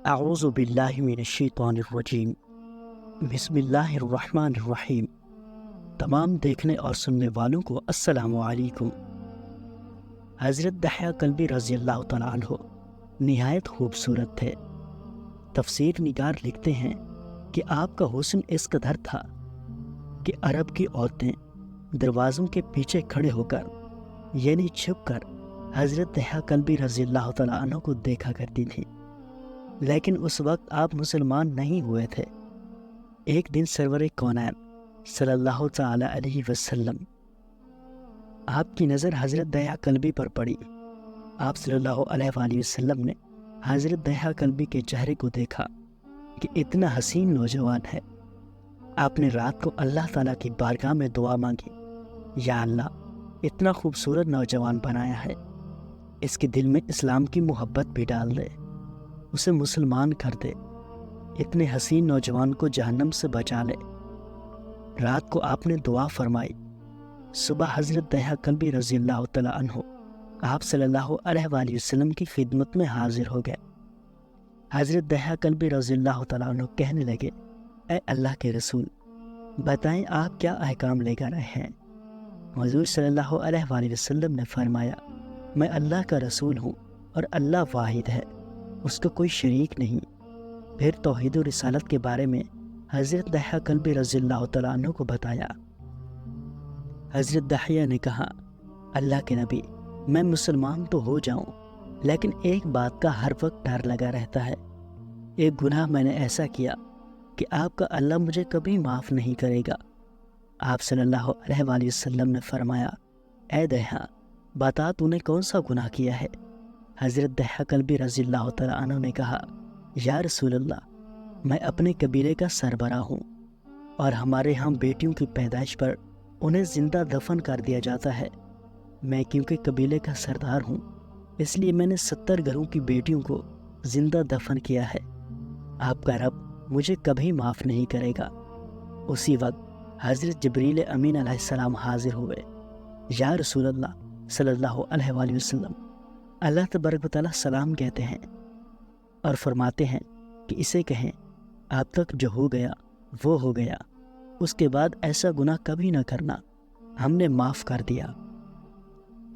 اعوذ باللہ من الشیطان الرجیم، بسم اللہ الرحمن الرحیم۔ تمام دیکھنے اور سننے والوں کو السلام علیکم۔ حضرت دحیہ کلبی رضی اللہ تعالیٰ عنہ نہایت خوبصورت تھے۔ تفسیر نگار لکھتے ہیں کہ آپ کا حسن اس قدر تھا کہ عرب کی عورتیں دروازوں کے پیچھے کھڑے ہو کر یعنی چھپ کر حضرت دحیہ کلبی رضی اللہ تعالیٰ عنہ کو دیکھا کرتی تھیں، لیکن اس وقت آپ مسلمان نہیں ہوئے تھے۔ ایک دن سرور کونین صلی اللہ تعالی علیہ وسلم آپ کی نظر حضرت دحیہ کلبی پر پڑی۔ آپ صلی اللہ علیہ وآلہ وسلم نے حضرت دحیہ کلبی کے چہرے کو دیکھا کہ اتنا حسین نوجوان ہے۔ آپ نے رات کو اللہ تعالیٰ کی بارگاہ میں دعا مانگی، یا اللہ اتنا خوبصورت نوجوان بنایا ہے، اس کے دل میں اسلام کی محبت بھی ڈال دے، اسے مسلمان کر دے، اتنے حسین نوجوان کو جہنم سے بچا لے۔ رات کو آپ نے دعا فرمائی۔ صبح حضرت دحیہ کلبی رضی اللہ تعالیٰ عنہ آپ صلی اللہ علیہ وآلہ وسلم کی خدمت میں حاضر ہو گئے۔ حضرت دحیہ کلبی رضی اللہ تعالیٰ عنہ کہنے لگے، اے اللہ کے رسول، بتائیں آپ کیا احکام لے کر آئے ہیں؟ حضور صلی اللہ علیہ وآلہ وسلم نے فرمایا، میں اللہ کا رسول ہوں اور اللہ واحد ہے، اس کا کوئی شریک نہیں۔ پھر توحید و رسالت کے بارے میں حضرت دحیہ کلبی رضی اللہ تعالیٰ عنہ کو بتایا۔ حضرت دحیہ نے کہا، اللہ کے نبی، میں مسلمان تو ہو جاؤں، لیکن ایک بات کا ہر وقت ڈر لگا رہتا ہے۔ ایک گناہ میں نے ایسا کیا کہ آپ کا اللہ مجھے کبھی معاف نہیں کرے گا۔ آپ صلی اللہ علیہ وآلہ وسلم نے فرمایا، اے دحیہ، بتا تو نے کون سا گناہ کیا ہے؟ حضرت دحیہ کلبی رضی اللہ تعالیٰ عنہ نے کہا، یا رسول اللہ، میں اپنے قبیلے کا سربراہ ہوں اور ہمارے ہاں بیٹیوں کی پیدائش پر انہیں زندہ دفن کر دیا جاتا ہے۔ میں کیونکہ قبیلے کا سردار ہوں، اس لیے میں نے 70 گھروں کی بیٹیوں کو زندہ دفن کیا ہے۔ آپ کا رب مجھے کبھی معاف نہیں کرے گا۔ اسی وقت حضرت جبریل امین علیہ السلام حاضر ہوئے۔ یا رسول اللہ صلی اللہ علیہ وآلہ وسلم، اللہ تبارک و تعالیٰ سلام کہتے ہیں اور فرماتے ہیں کہ اسے کہیں، آپ تک جو ہو گیا وہ ہو گیا، اس کے بعد ایسا گناہ کبھی نہ کرنا، ہم نے معاف کر دیا۔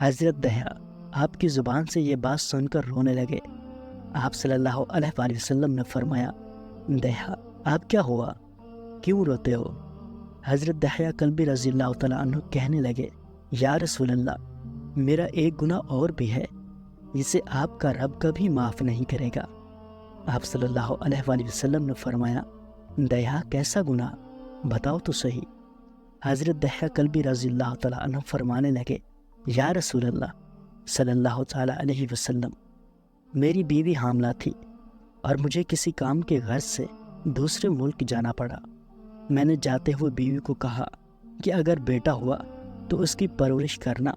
حضرت دحیہ آپ کی زبان سے یہ بات سن کر رونے لگے۔ آپ صلی اللہ علیہ وآلہ وسلم نے فرمایا، دحیہ آپ کیا ہوا، کیوں روتے ہو؟ حضرت دحیہ کلبی رضی اللہ تعالیٰ عنہ کہنے لگے، یا رسول اللہ، میرا ایک گناہ اور بھی ہے جسے آپ کا رب کبھی معاف نہیں کرے گا۔ آپ صلی اللہ علیہ وآلہ وسلم نے فرمایا، دحیہ کیسا گناہ، بتاؤ تو صحیح۔ حضرت دحیہ کلبی رضی اللہ تعالیٰ عنہ فرمانے لگے، یا رسول اللہ صلی اللہ تعالیٰ علیہ وسلم، میری بیوی حاملہ تھی اور مجھے کسی کام کے غرض سے دوسرے ملک جانا پڑا۔ میں نے جاتے ہوئے بیوی کو کہا کہ اگر بیٹا ہوا تو اس کی پرورش کرنا،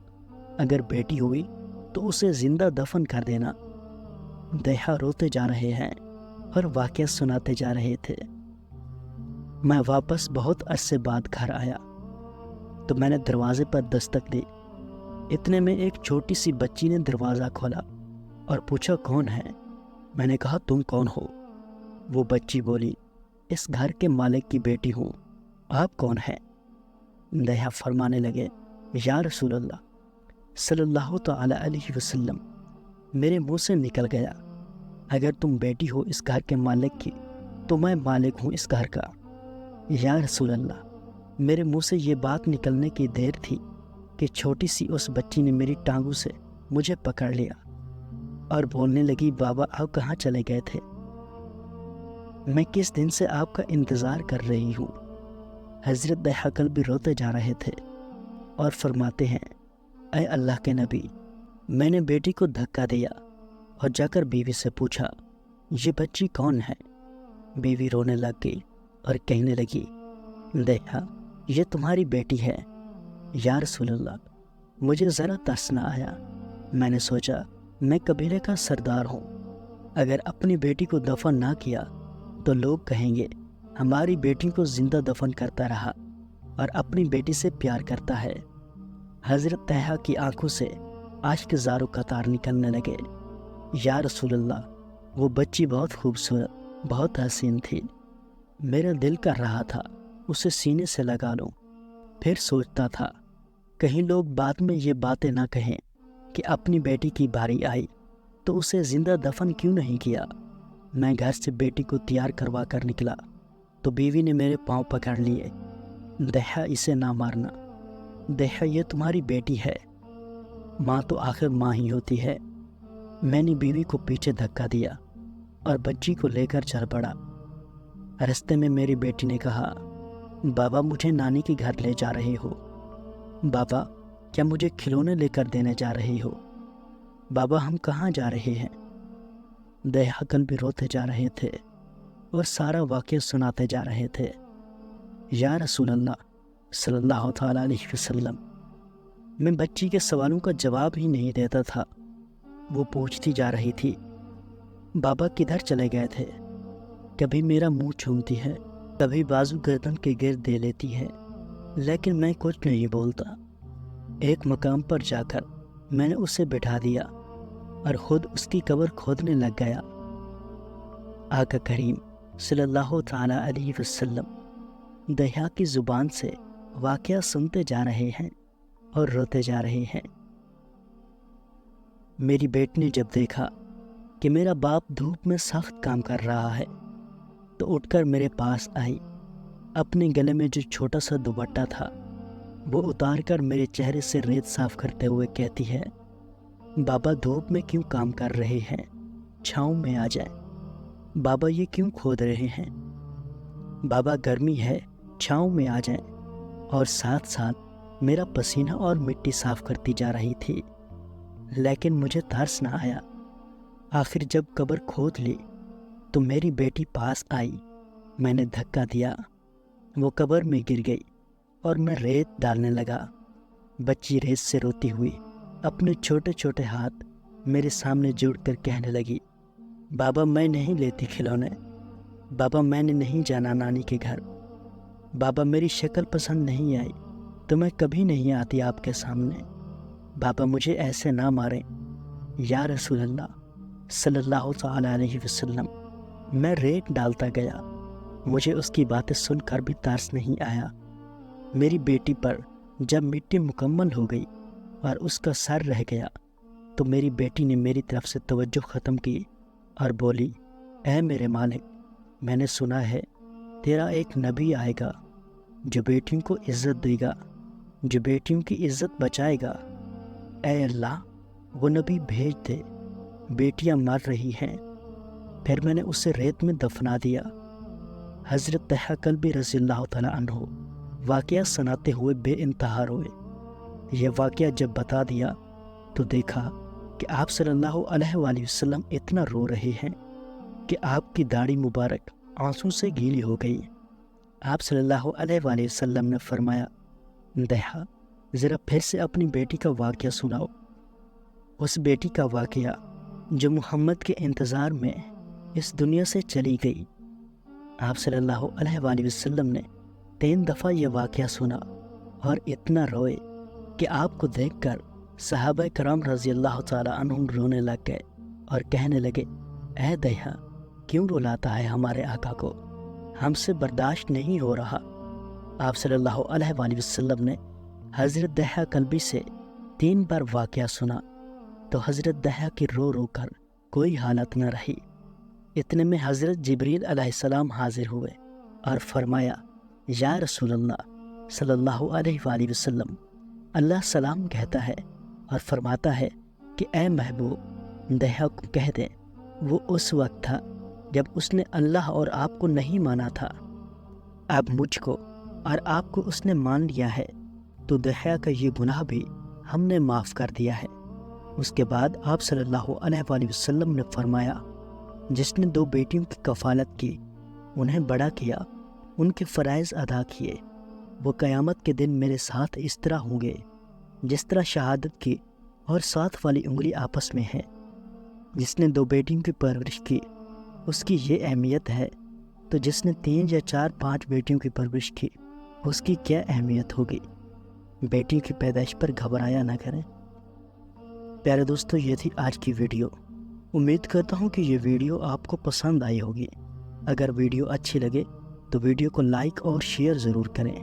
اگر بیٹی ہوئی تو اسے زندہ دفن کر دینا۔ دحیہ روتے جا رہے ہیں اور واقعہ سناتے جا رہے تھے۔ میں واپس بہت عرصے بعد گھر آیا تو میں نے دروازے پر دستک دی۔ اتنے میں ایک چھوٹی سی بچی نے دروازہ کھولا اور پوچھا، کون ہے؟ میں نے کہا، تم کون ہو؟ وہ بچی بولی، اس گھر کے مالک کی بیٹی ہوں، آپ کون ہیں؟ دحیہ فرمانے لگے، یا رسول اللہ صلی اللہ تعالی علیہ وسلم، میرے منہ سے نکل گیا، اگر تم بیٹی ہو اس گھر کے مالک کی تو میں مالک ہوں اس گھر کا۔ یا رسول اللہ، میرے منہ سے یہ بات نکلنے کی دیر تھی کہ چھوٹی سی اس بچی نے میری ٹانگوں سے مجھے پکڑ لیا اور بولنے لگی، بابا آپ کہاں چلے گئے تھے؟ میں کس دن سے آپ کا انتظار کر رہی ہوں۔ حضرت دحیہ کلبی روتے جا رہے تھے اور فرماتے ہیں، اے اللہ کے نبی، میں نے بیٹی کو دھکا دیا اور جا کر بیوی سے پوچھا، یہ بچی کون ہے؟ بیوی رونے لگ گئی اور کہنے لگی، دحیہ یہ تمہاری بیٹی ہے۔ یا رسول اللہ، مجھے ذرا ترس نہ آیا۔ میں نے سوچا، میں قبیلے کا سردار ہوں، اگر اپنی بیٹی کو دفن نہ کیا تو لوگ کہیں گے ہماری بیٹی کو زندہ دفن کرتا رہا اور اپنی بیٹی سے پیار کرتا ہے۔ حضرت دحیہ کی آنکھوں سے اشک زار و قطار نکلنے لگے۔ یا رسول اللہ وہ بچی بہت خوبصورت، بہت حسین تھی۔ میرا دل کر رہا تھا اسے سینے سے لگا لوں۔ پھر سوچتا تھا کہیں لوگ بعد میں یہ باتیں نہ کہیں کہ اپنی بیٹی کی باری آئی تو اسے زندہ دفن کیوں نہیں کیا۔ میں گھر سے بیٹی کو تیار کروا کر نکلا تو بیوی نے میرے پاؤں پکڑ لیے۔ دیہا اسے نہ مارنا، دیہا یہ تمہاری بیٹی ہے، ماں تو آخر ماں ہی ہوتی ہے۔ میں نے بیوی کو پیچھے دھکا دیا اور بچی کو لے کر چل پڑا۔ رستے میں میری بیٹی نے کہا، بابا مجھے نانی کے گھر لے جا رہے ہو؟ بابا کیا مجھے کھلونے لے کر دینے جا رہی ہو؟ بابا ہم کہاں جا رہے ہیں؟ دیہا کل بھی روتے جا رہے تھے اور سارا واقعہ سناتے جا رہے تھے۔ یا رسول اللہ صلی اللہ تعالیٰ علیہ وسلم، میں بچی کے سوالوں کا جواب ہی نہیں دیتا تھا۔ وہ پوچھتی جا رہی تھی، بابا کدھر چلے گئے تھے؟ کبھی میرا منہ چومتی ہے، کبھی بازو گردن کے گرد دے لیتی ہے، لیکن میں کچھ نہیں بولتا۔ ایک مقام پر جا کر میں نے اسے بٹھا دیا اور خود اس کی قبر کھودنے لگ گیا۔ آقا کریم صلی اللہ تعالیٰ علیہ وسلم دیہا کی زبان سے واقعہ سنتے جا رہے ہیں اور روتے جا رہے ہیں۔ میری بیٹی نے جب دیکھا کہ میرا باپ دھوپ میں سخت کام کر رہا ہے تو اٹھ کر میرے پاس آئی۔ اپنے گلے میں جو چھوٹا سا دوپٹہ تھا وہ اتار کر میرے چہرے سے ریت صاف کرتے ہوئے کہتی ہے، بابا دھوپ میں کیوں کام کر رہے ہیں؟ چھاؤں میں آ جائیں۔ بابا یہ کیوں کھود رہے ہیں؟ بابا گرمی ہے، چھاؤں میں آ جائیں۔ اور ساتھ ساتھ میرا پسینہ اور مٹی صاف کرتی جا رہی تھی، لیکن مجھے ترس نہ آیا۔ آخر جب قبر کھود لی تو میری بیٹی پاس آئی، میں نے دھکا دیا، وہ قبر میں گر گئی اور میں ریت ڈالنے لگا۔ بچی ریت سے روتی ہوئی اپنے چھوٹے چھوٹے ہاتھ میرے سامنے جوڑ کر کہنے لگی، بابا میں نہیں لیتی کھلونے، بابا میں نے نہیں جانا نانی کے گھر، بابا میری شکل پسند نہیں آئی تو میں کبھی نہیں آتی آپ کے سامنے، بابا مجھے ایسے نہ ماریں۔ یا رسول اللہ صلی اللہ تعالیٰ علیہ وسلم، میں ریت ڈالتا گیا، مجھے اس کی باتیں سن کر بھی ترس نہیں آیا۔ میری بیٹی پر جب مٹی مکمل ہو گئی اور اس کا سر رہ گیا تو میری بیٹی نے میری طرف سے توجہ ختم کی اور بولی، اے میرے مالک، میں نے سنا ہے تیرا ایک نبی آئے گا جو بیٹیوں کو عزت دے گا، جو بیٹیوں کی عزت بچائے گا۔ اے اللہ وہ نبی بھیج دے، بیٹیاں مر رہی ہیں۔ پھر میں نے اسے ریت میں دفنا دیا۔ حضرت طلحہ کلبی رضی اللہ تعالیٰ عنہ واقعہ سناتے ہوئے بے انتہا روئے۔ یہ واقعہ جب بتا دیا تو دیکھا کہ آپ صلی اللہ علیہ وآلہ وسلم اتنا رو رہے ہیں کہ آپ کی داڑھی مبارک آنسوں سے گیلی ہو گئی۔ آپ صلی اللہ علیہ وآلہ وسلم نے فرمایا، دیہا ذرا پھر سے اپنی بیٹی کا واقعہ سناؤ۔ اس بیٹی کا واقعہ جو محمد کے انتظار میں اس دنیا سے چلی گئی۔ آپ صلی اللہ علیہ وآلہ وسلم نے 3 دفعہ یہ واقعہ سنا اور اتنا روئے کہ آپ کو دیکھ کر صحابہ کرام رضی اللہ تعالیٰ عنہم رونے لگ گئے اور کہنے لگے، اے دیہا کیوں رلاتا ہے ہمارے آقا کو، ہم سے برداشت نہیں ہو رہا۔ آپ صلی اللہ علیہ وآلہ وسلم نے حضرت دیہا کلبی سے 3 بار واقعہ سنا تو حضرت دیہا کی رو رو کر کوئی حالت نہ رہی۔ اتنے میں حضرت جبریل علیہ السلام حاضر ہوئے اور فرمایا، یا رسول اللہ صلی اللہ علیہ وآلہ وسلم، اللہ سلام کہتا ہے اور فرماتا ہے کہ اے محبوب دیہا کو کہہ دیں وہ اس وقت تھا جب اس نے اللہ اور آپ کو نہیں مانا تھا، اب مجھ کو اور آپ کو اس نے مان لیا ہے تو دیہا کا یہ گناہ بھی ہم نے معاف کر دیا ہے۔ اس کے بعد آپ صلی اللہ علیہ وآلہ وسلم نے فرمایا، جس نے 2 بیٹیوں کی کفالت کی، انہیں بڑا کیا، ان کے فرائض ادا کیے، وہ قیامت کے دن میرے ساتھ اس طرح ہوں گے جس طرح شہادت کی اور 7 والی انگلی آپس میں ہے۔ جس نے 2 بیٹیوں کی پرورش کی اس کی یہ اہمیت ہے، تو جس نے 3 یا 4 5 بیٹیوں کی پرورش کی اس کی کیا اہمیت ہوگی۔ بیٹیوں کی پیدائش پر گھبرایا نہ کریں۔ پیارے دوستو، یہ تھی آج کی ویڈیو۔ امید کرتا ہوں کہ یہ ویڈیو آپ کو پسند آئی ہوگی۔ اگر ویڈیو اچھی لگے تو ویڈیو کو لائک اور شیئر ضرور کریں،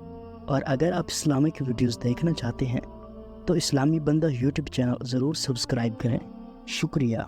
اور اگر آپ اسلامک ویڈیوز دیکھنا چاہتے ہیں تو اسلامی بندہ یوٹیوب چینل ضرور سبسکرائب کریں۔ شکریہ۔